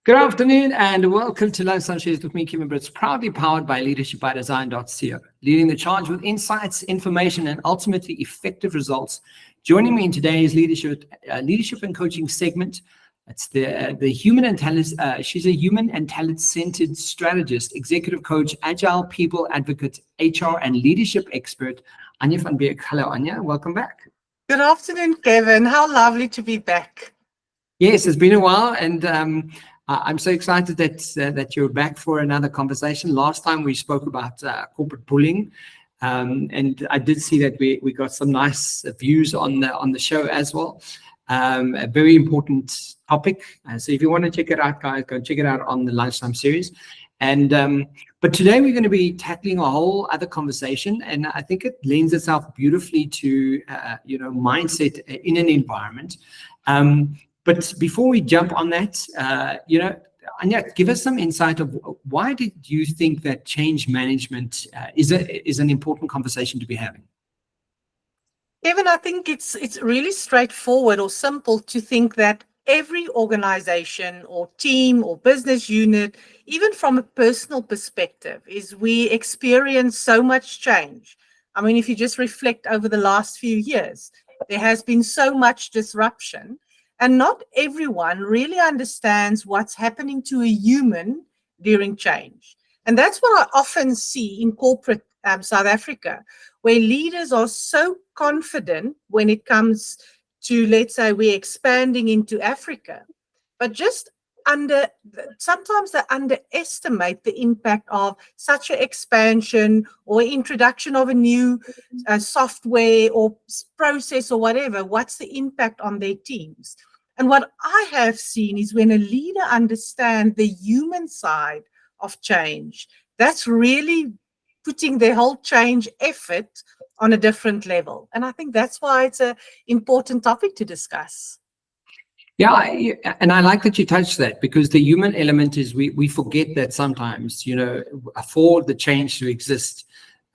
Good afternoon and welcome to Lunchtime with me, Kim and Britz, proudly powered by leadershipbydesign.co, leading the charge with insights, information, and ultimately effective results. Joining me in today's leadership and coaching segment, it's the human and talent. She's a human and talent-centered strategist, executive coach, agile people advocate, HR and leadership expert, Anja van Beek. Hello, Anja. Welcome back. Good afternoon, Kevin. How lovely to be back. Yes, it's been a while, and I'm so excited that you're back for another conversation. Last time we spoke about corporate bullying, and I did see that we got some nice views on the show as well. A very important topic. So if you want to check it out, guys, go check it out on the Lunchtime series. And but today we're going to be tackling a whole other conversation, and I think it lends itself beautifully to mindset in an environment. But before we jump on that, Anja, give us some insight of why did you think that change management is an important conversation to be having? Kevin, I think it's really straightforward or simple to think that every organization or team or business unit, even from a personal perspective, is we experience so much change. I mean, if you just reflect over the last few years, there has been so much disruption. And not everyone really understands what's happening to a human during change. And that's what I often see in corporate South Africa, where leaders are so confident when it comes to, let's say, we're expanding into Africa, but just sometimes they underestimate the impact of such an expansion or introduction of a new software or process or whatever. What's the impact on their teams? And what I have seen is when a leader understands the human side of change, that's really putting their whole change effort on a different level. And I think that's why it's an important topic to discuss. Yeah, and I like that you touched that, because the human element is we forget that sometimes, for the change to exist,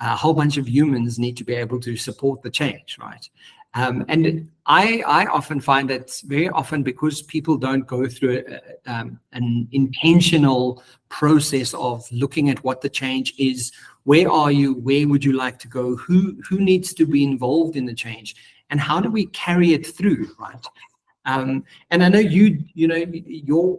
a whole bunch of humans need to be able to support the change, right? And I often find that very often, because people don't go through an intentional process of looking at what the change is, where are you, where would you like to go, who needs to be involved in the change, and how do we carry it through, right? And I know your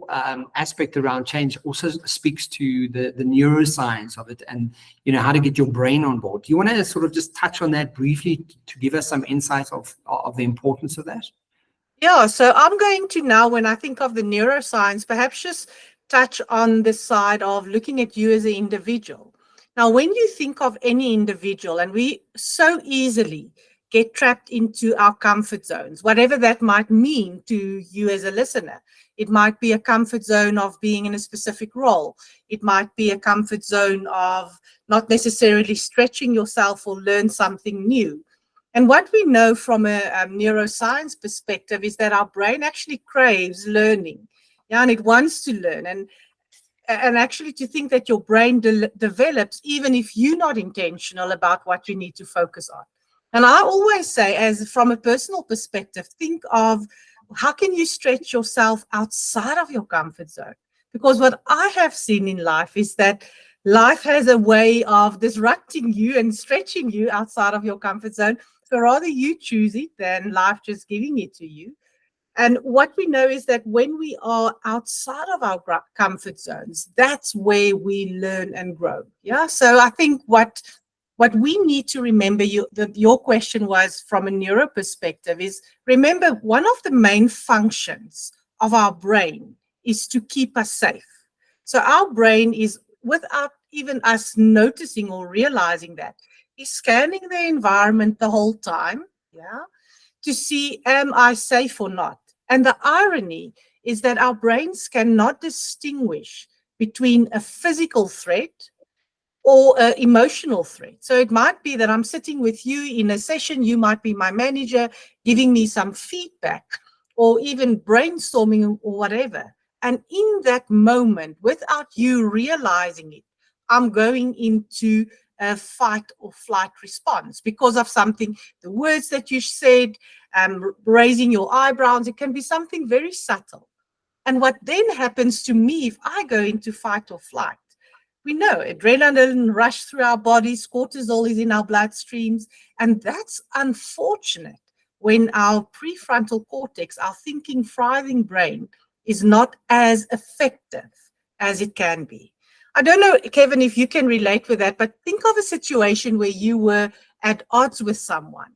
aspect around change also speaks to the neuroscience of it, and how to get your brain on board. Do you want to sort of just touch on that briefly to give us some insight of the importance of that? Yeah, so I'm going to now, when I think of the neuroscience, perhaps just touch on the side of looking at you as an individual. Now, when you think of any individual, and we so easily get trapped into our comfort zones, whatever that might mean to you as a listener. It might be a comfort zone of being in a specific role. It might be a comfort zone of not necessarily stretching yourself or learn something new. And what we know from a neuroscience perspective is that our brain actually craves learning. Yeah, and it wants to learn. And actually to think that your brain develops even if you're not intentional about what you need to focus on. And I always say, as from a personal perspective, think of how can you stretch yourself outside of your comfort zone? Because what I have seen in life is that life has a way of disrupting you and stretching you outside of your comfort zone. So rather you choose it than life just giving it to you. And what we know is that when we are outside of our comfort zones, that's where we learn and grow. Yeah. So I think what we need to remember, your question was from a neuro perspective, is remember one of the main functions of our brain is to keep us safe. So our brain is, without even us noticing or realizing that, is scanning the environment the whole time, yeah, to see, am I safe or not? And the irony is that our brains cannot distinguish between a physical threat or an emotional threat. So it might be that I'm sitting with you in a session, you might be my manager giving me some feedback or even brainstorming or whatever. And in that moment, without you realizing it, I'm going into a fight or flight response because of something, the words that you said, raising your eyebrows. It can be something very subtle. And what then happens to me if I go into fight or flight? We know adrenaline rush through our bodies, cortisol is in our bloodstreams, and that's unfortunate when our prefrontal cortex, our thinking, thriving brain, is not as effective as it can be. I don't know, Kevin, if you can relate with that, but think of a situation where you were at odds with someone.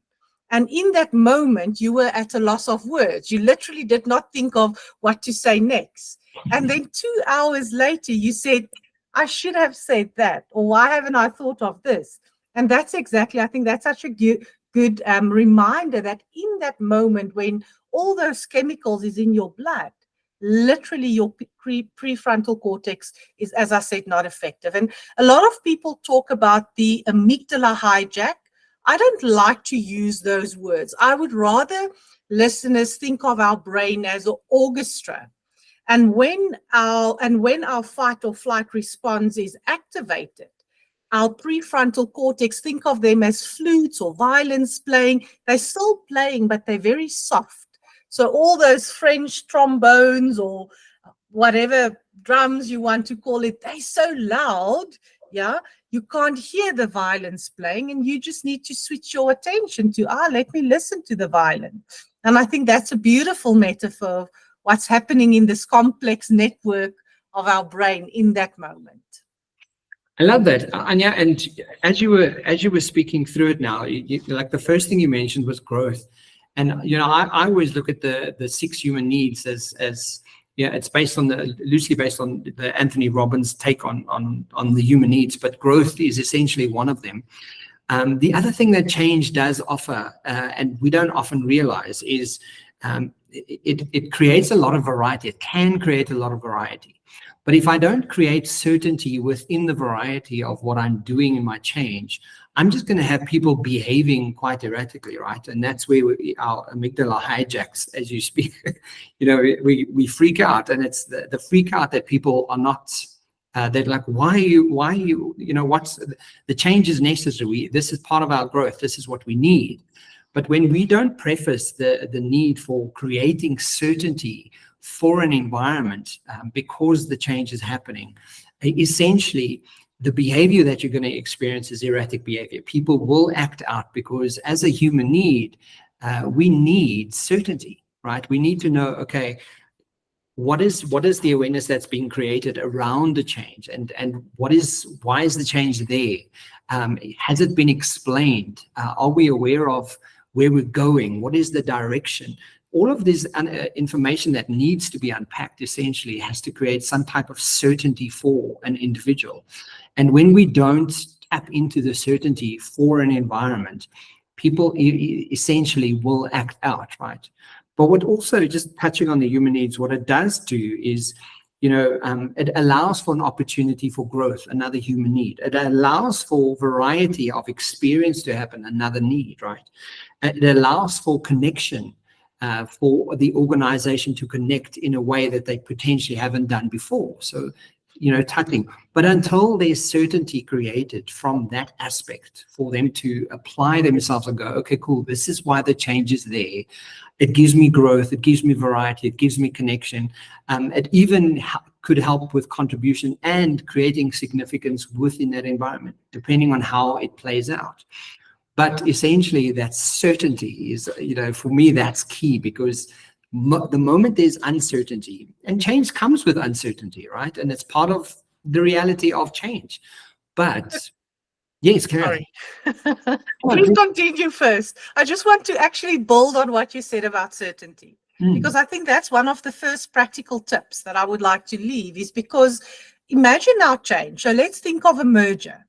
And in that moment, you were at a loss of words. You literally did not think of what to say next. And then 2 hours later, you said, I should have said that, or why haven't I thought of this? And that's exactly, I think that's such a good reminder that in that moment when all those chemicals is in your blood, literally your prefrontal cortex is, as I said, not effective. And a lot of people talk about the amygdala hijack. I don't like to use those words. I would rather listeners think of our brain as an orchestra. And when our fight or flight response is activated, our prefrontal cortex, think of them as flutes or violins playing. They're still playing, but they're very soft. So all those French trombones or whatever drums you want to call it, they're so loud, yeah, you can't hear the violins playing, and you just need to switch your attention to, let me listen to the violin. And I think that's a beautiful metaphor of what's happening in this complex network of our brain in that moment. I love that, Anja. And as you were speaking through it now, like the first thing you mentioned was growth. And I always look at the 6 human needs as it's loosely based on the Anthony Robbins take on the human needs, but growth is essentially one of them. The other thing that change does offer, and we don't often realize, is it creates a lot of variety. It can create a lot of variety. But if I don't create certainty within the variety of what I'm doing in my change, I'm just going to have people behaving quite erratically, right? And that's where our amygdala hijacks, as you speak. We freak out, and it's the freak out that people are not. They're like, why are you? What's the change is necessary. This is part of our growth. This is what we need. But when we don't preface the need for creating certainty for an environment, because the change is happening, essentially the behavior that you're going to experience is erratic behavior. People will act out because as a human need, we need certainty, right? We need to know, okay, what is the awareness that's being created around the change, and why is the change there? Has it been explained? Are we aware of where we're going? What is the direction? All of this information that needs to be unpacked essentially has to create some type of certainty for an individual. And when we don't tap into the certainty for an environment, people essentially will act out, right? But what also, just touching on the human needs, what it does do is, it allows for an opportunity for growth, another human need. It allows for variety of experience to happen, another need, right? It allows for connection, for the organization to connect in a way that they potentially haven't done before. So, touching. But until there's certainty created from that aspect for them to apply themselves and go, okay, cool, this is why the change is there. It gives me growth, it gives me variety, it gives me connection. It even could help with contribution and creating significance within that environment, depending on how it plays out. But essentially, that certainty is, for me, that's key, because the moment there's uncertainty, and change comes with uncertainty, right? And it's part of the reality of change. But yes, Karen. Please continue first. I just want to actually build on what you said about certainty, because I think that's one of the first practical tips that I would like to leave, is because imagine our change. So let's think of a merger.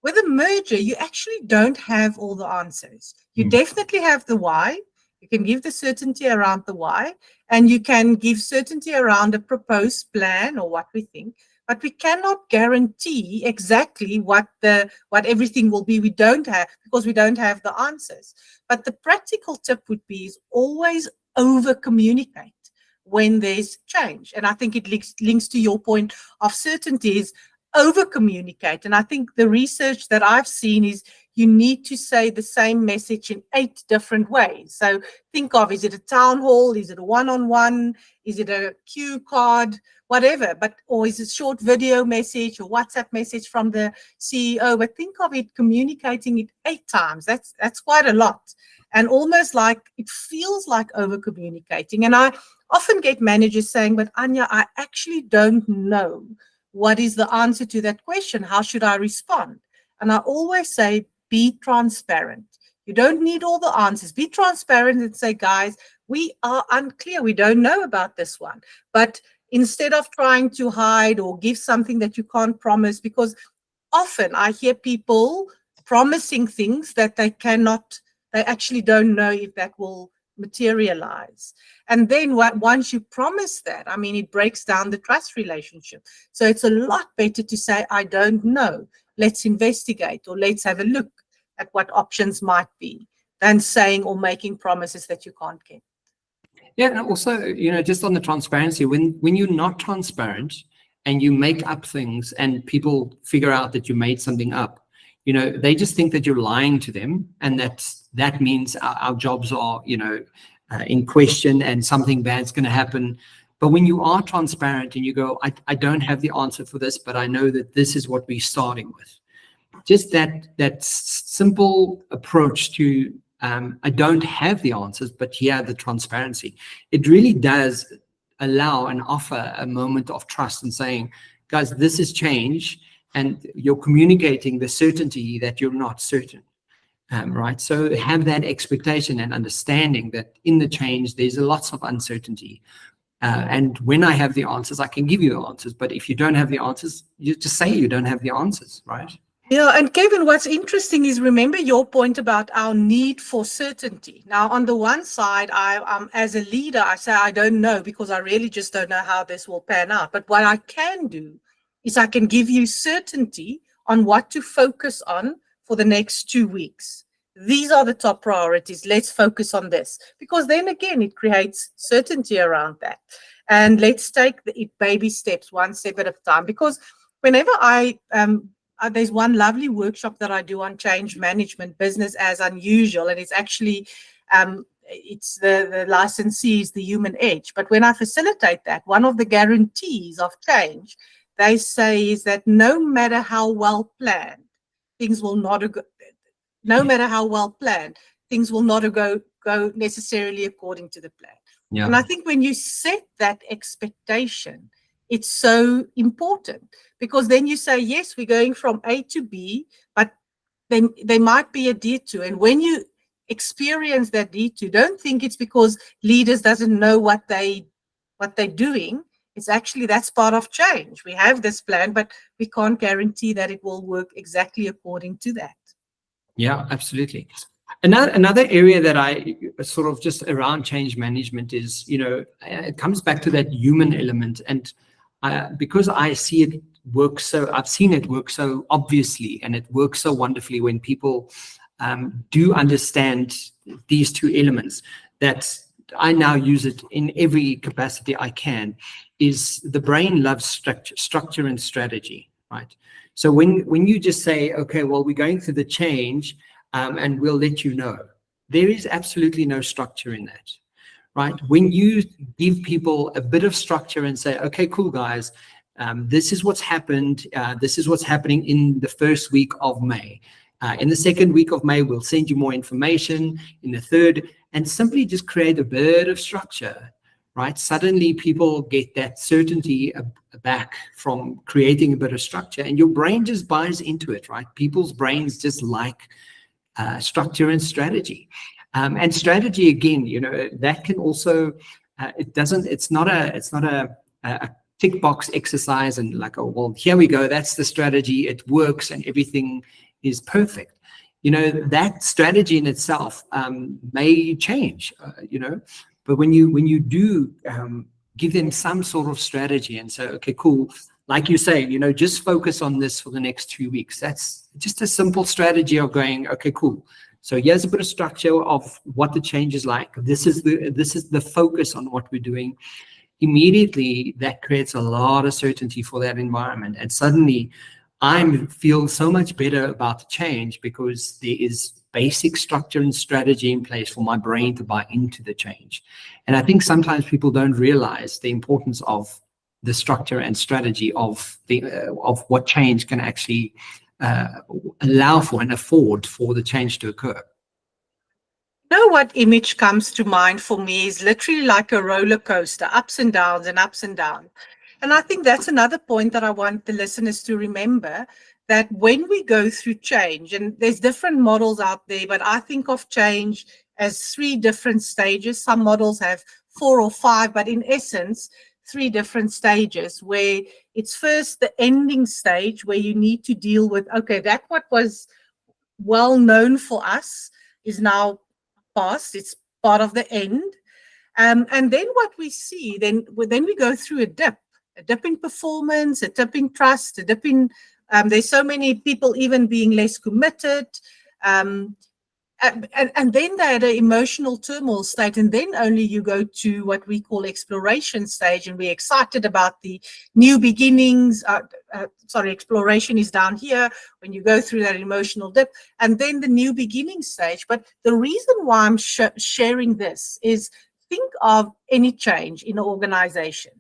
With a merger, you actually don't have all the answers. You definitely have the why. You can give the certainty around the why, and you can give certainty around a proposed plan or what we think, but we cannot guarantee exactly what everything will be. We don't have, because we don't have the answers. But the practical tip would be is always over communicate when there's change. And I think it links to your point of certainty, is over communicate. And I think the research that I've seen is you need to say the same message in 8 different ways. So think of, is it a town hall? Is it a one-on-one? Is it a cue card? Whatever, or is it a short video message or WhatsApp message from the CEO? But think of it communicating it 8 times. That's quite a lot. And almost like it feels like over communicating. And I often get managers saying, but Anja, I actually don't know what is the answer to that question. How should I respond? And I always say, be transparent. You don't need all the answers. Be transparent and say, guys, we are unclear. We don't know about this one. But instead of trying to hide or give something that you can't promise, because often I hear people promising things that they actually don't know if that will materialize. And then once you promise that, I mean, it breaks down the trust relationship. So it's a lot better to say, I don't know. Let's investigate, or let's have a look at what options might be, than saying or making promises that you can't keep. Yeah, and also, just on the transparency, when you're not transparent and you make up things and people figure out that you made something up, they just think that you're lying to them, and that means our jobs are, in question and something bad's going to happen. But when you are transparent and you go, I don't have the answer for this, but I know that this is what we're starting with. Just that simple approach to, I don't have the answers, but here the transparency. It really does allow and offer a moment of trust and saying, guys, this is change, and you're communicating the certainty that you're not certain. Right? So have that expectation and understanding that in the change, there's lots of uncertainty. And when I have the answers, I can give you the answers. But if you don't have the answers, you just say you don't have the answers, right? Yeah, and Kevin, what's interesting is, remember your point about our need for certainty. Now, on the one side, I as a leader, I say I don't know, because I really just don't know how this will pan out. But what I can do is I can give you certainty on what to focus on for the next 2 weeks. These are the top priorities. Let's focus on this, because then again, it creates certainty around that. And let's take it baby steps, one step at a time. Because whenever there's one lovely workshop that I do on change management, business as unusual, and it's actually it's the licensee is the human edge. But when I facilitate that, one of the guarantees of change, they say, is that no matter how well planned, things will not go. No matter how well planned, things will not go necessarily according to the plan. Yeah. And I think when you set that expectation, it's so important, because then you say, yes, we're going from A to B, but then there might be a detour. And when you experience that detour, don't think it's because leaders doesn't know what they're doing. It's actually, that's part of change. We have this plan, but we can't guarantee that it will work exactly according to that. Yeah, absolutely. Another area that I sort of just around change management is, it comes back to that human element. And because I see it work I've seen it work so obviously, and it works so wonderfully when people do understand these two elements, that I now use it in every capacity I can, is the brain loves structure and strategy, right? So when you just say, okay, well, we're going through the change, and we'll let you know, there is absolutely no structure in that, right? When you give people a bit of structure and say, okay, cool, guys, this is what's happened. This is what's happening in the first week of May. In the second week of May, we'll send you more information. In the third, and simply just create a bit of structure, right? Suddenly people get that certainty back from creating a bit of structure, and your brain just buys into it, right? People's brains just like structure and strategy. And strategy, again, that can also, it's not a tick box exercise and like, oh, well, here we go, that's the strategy, it works and everything is perfect. That strategy in itself may change, but when you do give them some sort of strategy and say, okay, cool, like you say, just focus on this for the next 2 weeks. That's just a simple strategy of going, okay, cool. So here's a bit of structure of what the change is like. This is the focus on what we're doing. Immediately, that creates a lot of certainty for that environment. And suddenly, I feel so much better about the change because there is basic structure and strategy in place for my brain to buy into the change. And I think sometimes people don't realize the importance of the structure and strategy of what change can actually allow for and afford for the change to occur. You know what image comes to mind for me is literally like a roller coaster, ups and downs and ups and downs. And I think that's another point that I want the listeners to remember, that when we go through change, and there's different models out there, but I think of change as 3 different stages. Some models have 4 or 5, but in essence, 3 different stages, where it's first the ending stage where you need to deal with, okay, that what was well known for us is now past, it's part of the end. And then what we see, then we go through a dip in performance, a dip in trust, a dip in, there's so many people even being less committed. And then they're at an emotional turmoil state, and then only you go to what we call exploration stage, and we're excited about the new beginnings. Exploration is down here when you go through that emotional dip, and then the new beginning stage. But the reason why I'm sharing this is, think of any change in an organization.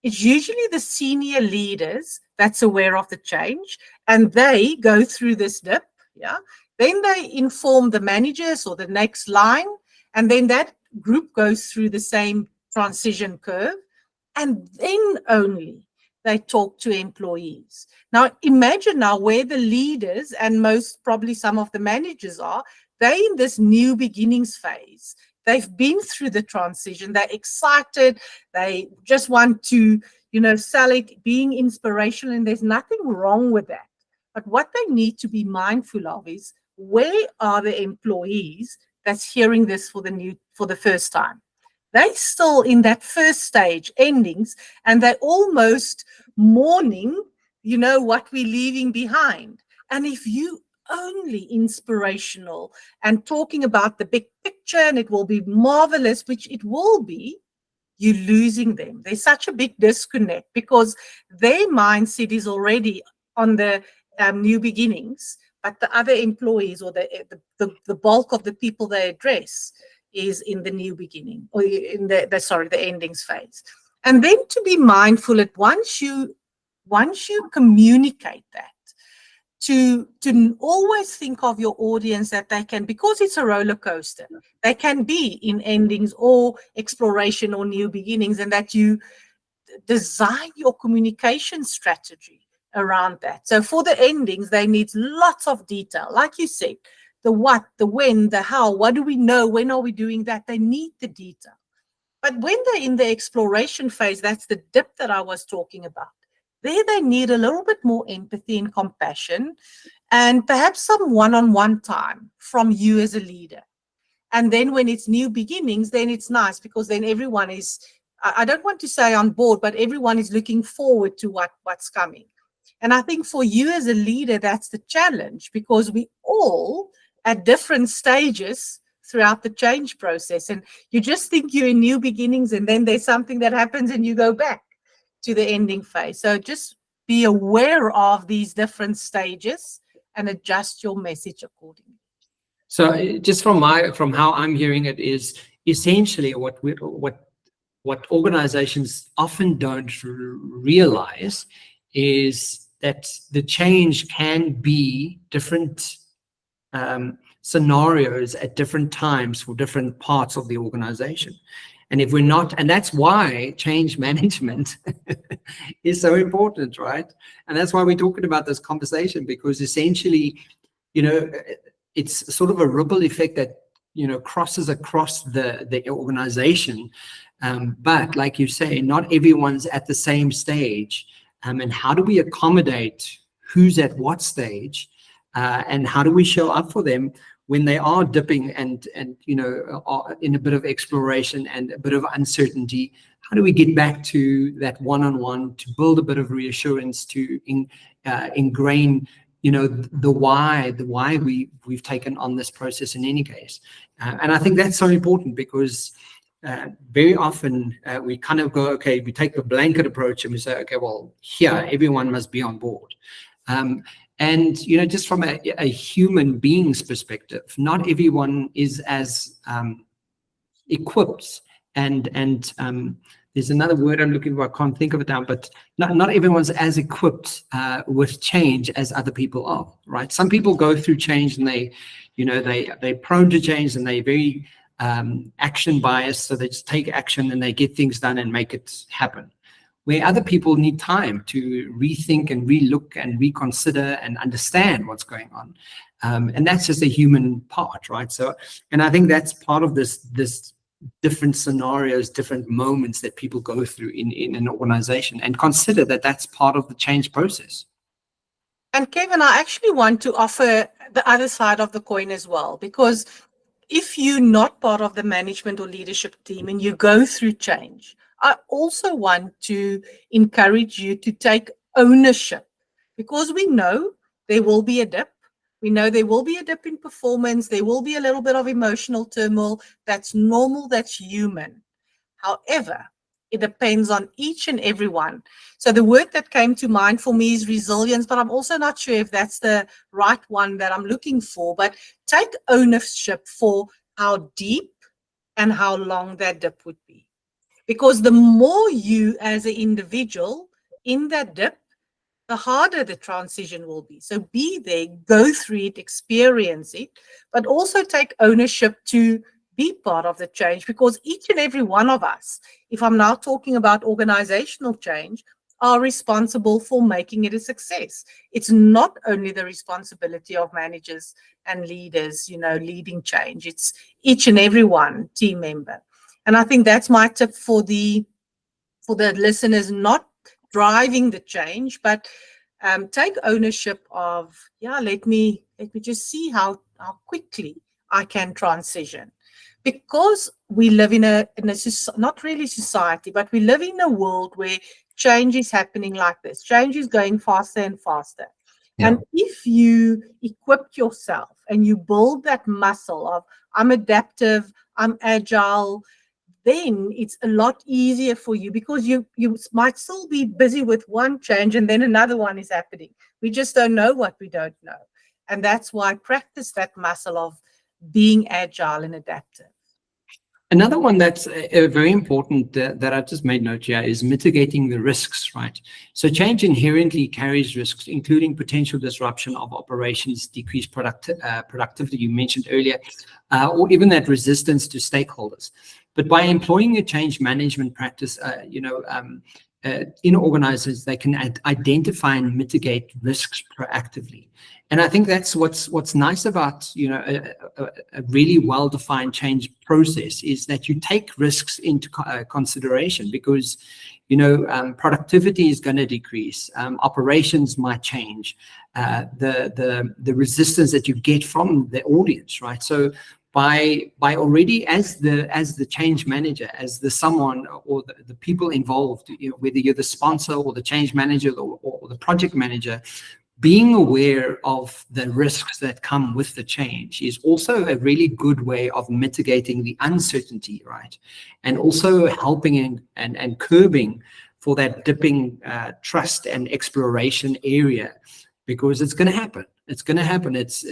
It's usually the senior leaders that's aware of the change, and they go through this dip, yeah. Then they inform the managers or the next line, and then that group goes through the same transition curve, and then only they talk to employees. Now, imagine now where the leaders and most probably some of the managers are. They're in this new beginnings phase. They've been through the transition. They're excited. They just want to, sell it, being inspirational, and there's nothing wrong with that. But what they need to be mindful of is, where are the employees that's hearing this for the first time? They're still in that first stage, endings, and they're almost mourning, what we're leaving behind. And if you only inspirational and talking about the big picture, and it will be marvelous, which it will be, you're losing them. There's such a big disconnect because their mindset is already on the new beginnings, but the other employees or the bulk of the people they address is in the new beginning, or in the endings phase. And then to be mindful that once you communicate that, to always think of your audience that they can, because it's a roller coaster, they can be in endings or exploration or new beginnings, and that you design your communication strategy around that. So for the endings, they need lots of detail. Like you said, the what, the when, the how, what do we know, when are we doing that? They need the detail. But when they're in the exploration phase, that's the dip that I was talking about. There they need a little bit more empathy and compassion, and perhaps some one-on-one time from you as a leader. And then when it's new beginnings, then it's nice because then everyone is, I don't want to say on board, but everyone is looking forward to what's coming. And I think for you as a leader, that's the challenge, because we all at different stages throughout the change process. And you just think you're in new beginnings, and then there's something that happens and you go back to the ending phase. So just be aware of these different stages and adjust your message accordingly. So just from how I'm hearing it is essentially what organizations often don't realize is that the change can be different scenarios at different times for different parts of the organization. And if we're not, and that's why change management is so important, right? And that's why we're talking about this conversation, because essentially, it's sort of a ripple effect that, crosses across the organization. But like you say, not everyone's at the same stage. And how do we accommodate who's at what stage? And how do we show up for them when they are dipping and are in a bit of exploration and a bit of uncertainty? How do we get back to that one-on-one to build a bit of reassurance, to ingrain, the why we've taken on this process in any case? And I think that's so important, because very often we kind of go, okay, we take the blanket approach and we say, okay, well, here everyone must be on board. And, just from a human being's perspective, not everyone is as equipped and there's another word I'm looking for, I can't think of it now, but not everyone's as equipped with change as other people are, right? Some people go through change and they're prone to change and they're very action biased, so they just take action and they get things done and make it happen. Where other people need time to rethink and relook and reconsider and understand what's going on. And that's just a human part, right? So, and I think that's part of this different scenarios, different moments that people go through in an organization, and consider that that's part of the change process. And Kevin, I actually want to offer the other side of the coin as well, because if you're not part of the management or leadership team and you go through change, I also want to encourage you to take ownership, because we know there will be a dip. We know there will be a dip in performance. There will be a little bit of emotional turmoil. That's normal. That's human. However, it depends on each and every one. So the word that came to mind for me is resilience, but I'm also not sure if that's the right one that I'm looking for. But take ownership for how deep and how long that dip would be. Because the more you as an individual in that dip, the harder the transition will be. So be there, go through it, experience it, but also take ownership to be part of the change, because each and every one of us, if I'm now talking about organizational change, are responsible for making it a success. It's not only the responsibility of managers and leaders, leading change. It's each and every one team member. And I think that's my tip for the listeners, not driving the change, but take ownership of, let me just see how quickly I can transition. Because we live in a not really society, but we live in a world where change is happening like this. Change is going faster and faster. Yeah. And if you equip yourself and you build that muscle of, I'm adaptive, I'm agile, then it's a lot easier for you, because you might still be busy with one change and then another one is happening. We just don't know what we don't know. And that's why practice that muscle of being agile and adaptive. Another one that's very important that I've just made note here is mitigating the risks, right? So change inherently carries risks, including potential disruption of operations, decreased productivity you mentioned earlier, or even that resistance to stakeholders. But by employing a change management practice, in organizations, they can identify and mitigate risks proactively. And I think that's what's nice about a really well-defined change process, is that you take risks into consideration, because productivity is going to decrease, operations might change, the resistance that you get from the audience, right? So by already as the change manager, as the someone or the people involved, whether you're the sponsor or the change manager or the project manager, being aware of the risks that come with the change is also a really good way of mitigating the uncertainty, right? And also helping and curbing for that dipping trust and exploration area, because it's going to happen. It's going to happen. It's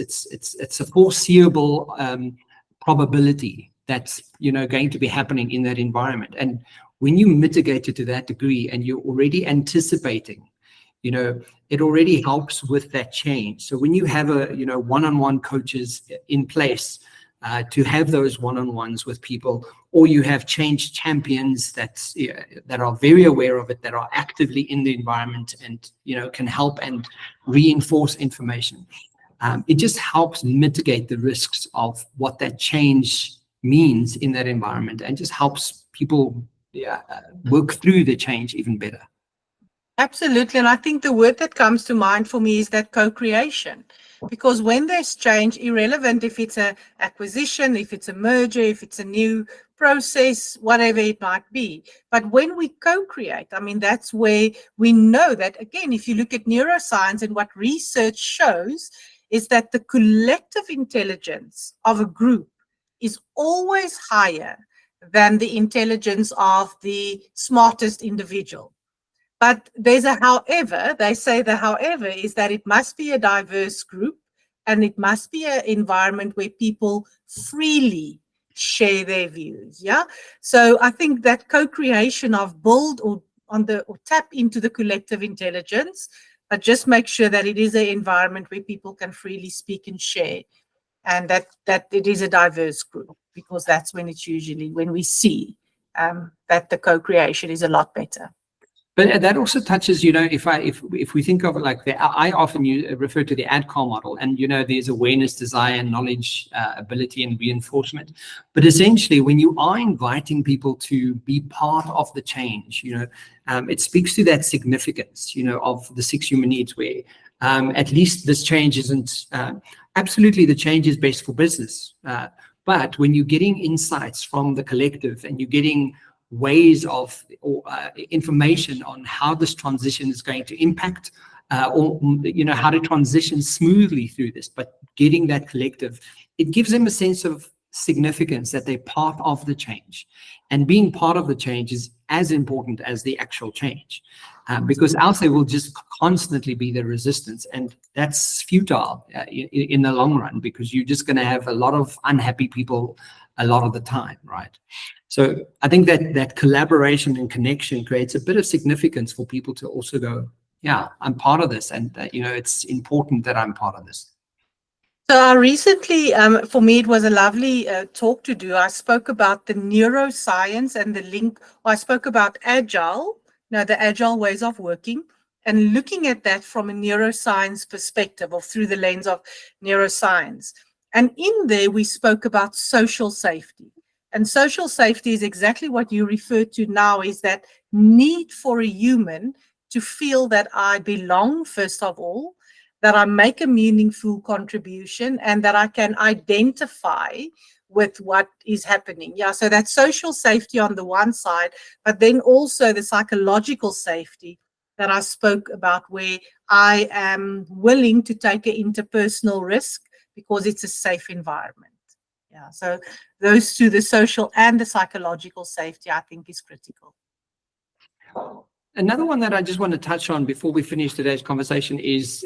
a foreseeable probability that's going to be happening in that environment. And when you mitigate it to that degree and you're already anticipating, it already helps with that change. So when you have one-on-one coaches in place to have those one-on-ones with people, or you have change champions that are very aware of it, that are actively in the environment and can help and reinforce information. It just helps mitigate the risks of what that change means in that environment, and just helps people work through the change even better. Absolutely. And I think the word that comes to mind for me is that co-creation. Because when there's change, irrelevant if it's an acquisition, if it's a merger, if it's a new process, whatever it might be. But when we co-create, that's where we know that, again, if you look at neuroscience and what research shows, is that the collective intelligence of a group is always higher than the intelligence of the smartest individual. But there's a however. They say the however is that it must be a diverse group, and it must be an environment where people freely share their views. Yeah. So I think that co-creation of build or tap into the collective intelligence, but just make sure that it is an environment where people can freely speak and share, and that it is a diverse group, because that's when it's usually when we see that the co-creation is a lot better. But that also touches, if we think of it like I often refer to the ADCAR model, and there's awareness, desire, knowledge, ability, and reinforcement. But essentially, when you are inviting people to be part of the change, it speaks to that significance, of the 6 human needs, where at least this change isn't absolutely the change is best for business. But when you're getting insights from the collective and you're getting ways of information on how this transition is going to impact, or how to transition smoothly through this, but getting that collective, it gives them a sense of significance that they're part of the change, and being part of the change is as important as the actual change, because else there will just constantly be the resistance, and that's futile in the long run, because you're just going to have a lot of unhappy people a lot of the time, right? So I think that collaboration and connection creates a bit of significance for people to also go, yeah, I'm part of this, and it's important that I'm part of this. So I recently, for me, it was a lovely talk to do. I spoke about the neuroscience and the link. I spoke about agile, the agile ways of working, and looking at that from a neuroscience perspective, or through the lens of neuroscience. And in there, we spoke about social safety. And social safety is exactly what you refer to now, is that need for a human to feel that I belong, first of all, that I make a meaningful contribution, and that I can identify with what is happening. Yeah, so that's social safety on the one side, but then also the psychological safety that I spoke about, where I am willing to take an interpersonal risk because it's a safe environment. Yeah, so those two, the social and the psychological safety, I think is critical. Another one that I just want to touch on before we finish today's conversation is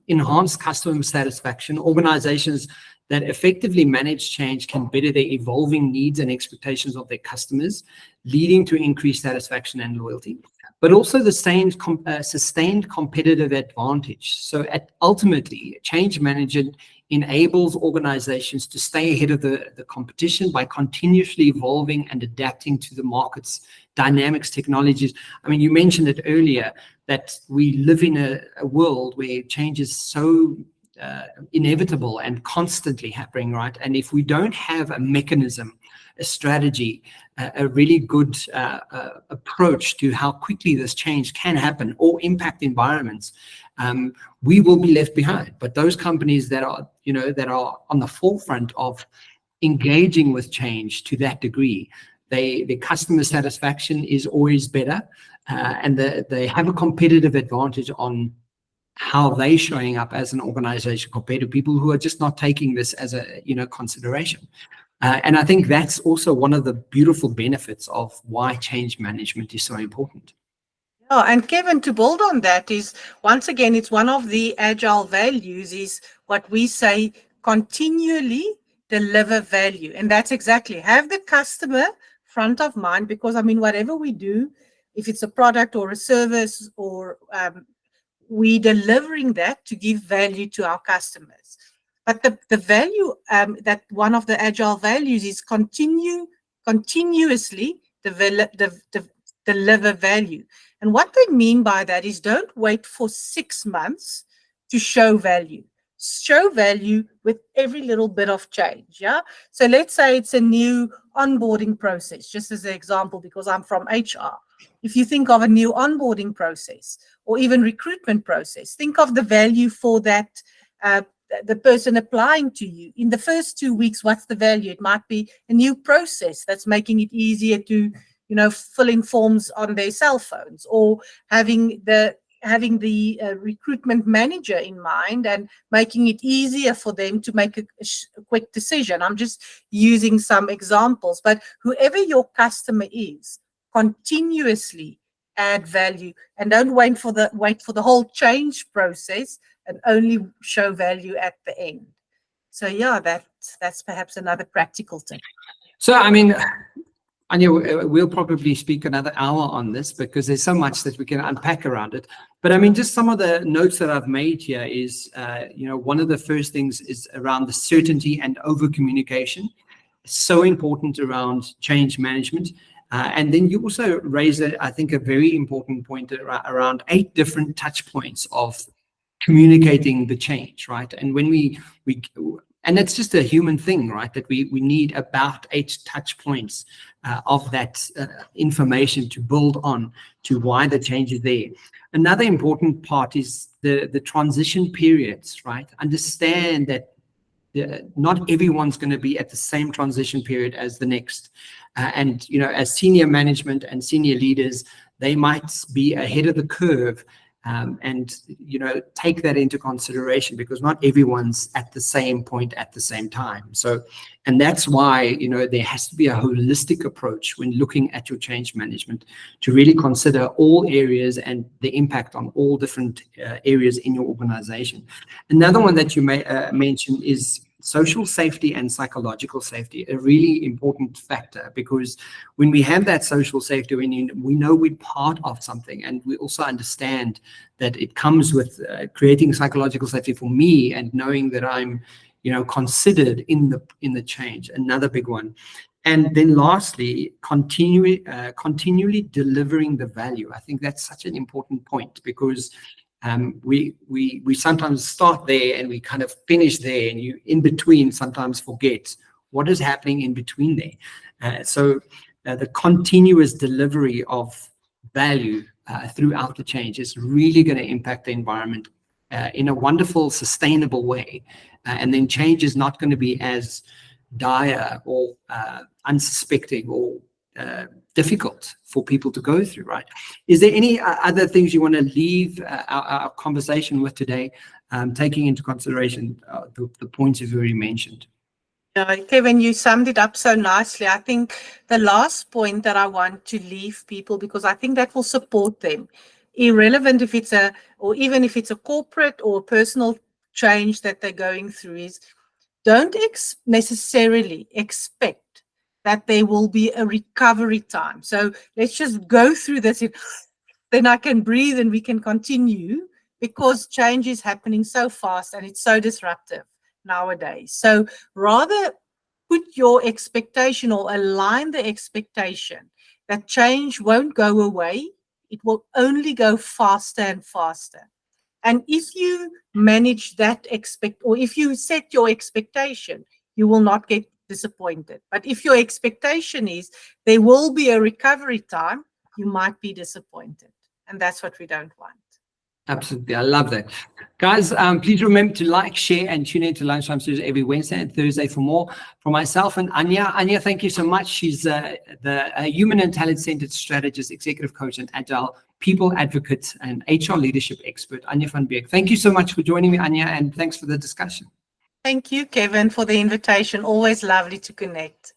enhanced customer satisfaction. Organizations that effectively manage change can better their evolving needs and expectations of their customers, leading to increased satisfaction and loyalty, but also the sustained competitive advantage. So ultimately, change management enables organizations to stay ahead of the competition by continuously evolving and adapting to the market's dynamics, technologies. I mean, you mentioned it earlier that we live in a world where change is so inevitable and constantly happening, right? And if we don't have a mechanism, a strategy, a really good approach to how quickly this change can happen or impact environments, we will be left behind. But those companies that are on the forefront of engaging with change to that degree, the customer satisfaction is always better, and they have a competitive advantage on how they're showing up as an organization compared to people who are just not taking this as a consideration. And I think that's also one of the beautiful benefits of why change management is so important. Oh, and Kevin, to build on that is, once again, it's one of the agile values is what we say, continually deliver value. And that's exactly, have the customer front of mind, because I mean, whatever we do, if it's a product or a service, or we delivering that to give value to our customers. But the value, that one of the agile values is continuously deliver value. And what they mean by that is, don't wait for 6 months to show value. Show value with every little bit of change. Yeah. So let's say it's a new onboarding process, just as an example, because I'm from HR. If you think of a new onboarding process or even recruitment process, think of the value for that, the person applying to you. In the first 2 weeks, what's the value? It might be a new process that's making it easier to, fill in forms on their cell phones, or having the recruitment manager in mind and making it easier for them to make a quick decision. I'm just using some examples, but whoever your customer is, continuously add value, and don't wait for the whole change process and only show value at the end. So yeah, that's perhaps another practical tip. So I mean, Anja, we'll probably speak another hour on this because there's so much that we can unpack around it. But I mean, just some of the notes that I've made here is, one of the first things is around the certainty and over communication. So important around change management. And then you also raised, I think, a very important point around 8 different touch points of communicating the change, right? And when we and it's just a human thing, right? That we need about 8 touch points of that information to build on to why the change is there. Another important part is the transition periods, right? Understand that not everyone's going to be at the same transition period as the next. And, as senior management and senior leaders, they might be ahead of the curve. And take that into consideration because not everyone's at the same point at the same time. So, and that's why there has to be a holistic approach when looking at your change management to really consider all areas and the impact on all different areas in your organization. Another one that you may mention is social safety and psychological safety, a really important factor, because when we have that social safety, we know we're part of something, and we also understand that it comes with creating psychological safety for me and knowing that I'm, considered in the change. Another big one. And then lastly, continually delivering the value. I think that's such an important point because we sometimes start there and we kind of finish there, and you in between sometimes forget what is happening in between there. So the continuous delivery of value throughout the change is really going to impact the environment in a wonderful, sustainable way. And then change is not going to be as dire or unsuspecting or difficult for people to go through, right? Is there any other things you want to leave our conversation with today, taking into consideration the points you've already mentioned? Kevin, you summed it up so nicely. I think the last point that I want to leave people, because I think that will support them, irrelevant if it's even if it's a corporate or personal change that they're going through, is don't necessarily expect that there will be a recovery time. So let's just go through this, then I can breathe and we can continue, because change is happening so fast and it's so disruptive nowadays. So rather put your expectation or align the expectation that change won't go away. It will only go faster and faster. And if you manage that or if you set your expectation, you will not get disappointed. But if your expectation is there will be a recovery time, you might be disappointed. And that's what we don't want. Absolutely. I love that. Guys, please remember to like, share, and tune in to Lunchtime Studios every Wednesday and Thursday for more. From myself and Anja. Anja, thank you so much. She's the human and talent-centered strategist, executive coach, and agile people advocate and HR leadership expert, Anja van Beek. Thank you so much for joining me, Anja, and thanks for the discussion. Thank you, Kevin, for the invitation. Always lovely to connect.